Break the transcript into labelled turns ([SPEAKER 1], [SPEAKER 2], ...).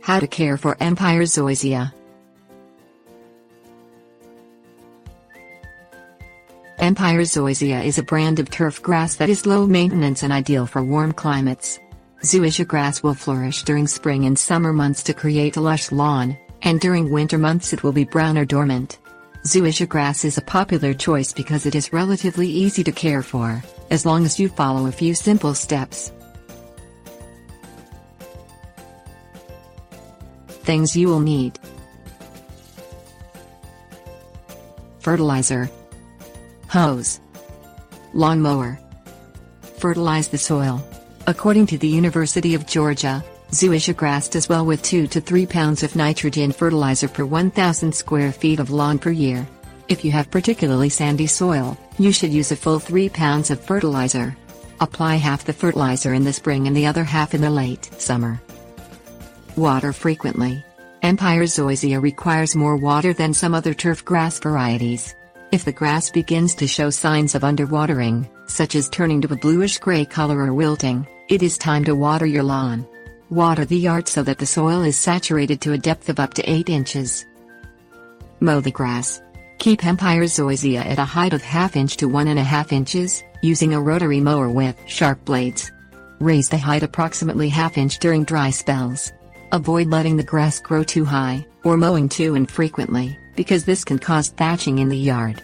[SPEAKER 1] How to care for Empire Zoysia. Empire Zoysia is a brand of turf grass that is low maintenance and ideal for warm climates. Zoysiagrass will flourish during spring and summer months to create a lush lawn, and during winter months it will be brown or dormant. Zoysiagrass is a popular choice because it is relatively easy to care for, as long as you follow a few simple steps. Things you will need: fertilizer, hose, lawnmower. Fertilize the soil. According to the University of Georgia, Zoysiagrass does well with 2 to 3 pounds of nitrogen fertilizer per 1,000 square feet of lawn per year. If you have particularly sandy soil, you should use a full 3 pounds of fertilizer. Apply half the fertilizer in the spring and the other half in the late summer. Water frequently. Empire Zoysia requires more water than some other turf grass varieties. If the grass begins to show signs of underwatering, such as turning to a bluish-gray color or wilting, it is time to water your lawn. Water the yard so that the soil is saturated to a depth of up to 8 inches. Mow the grass. Keep Empire Zoysia at a height of ½ inch to 1½ inches, using a rotary mower with sharp blades. Raise the height approximately ½ inch during dry spells. Avoid letting the grass grow too high, or mowing too infrequently, because this can cause thatching in the yard.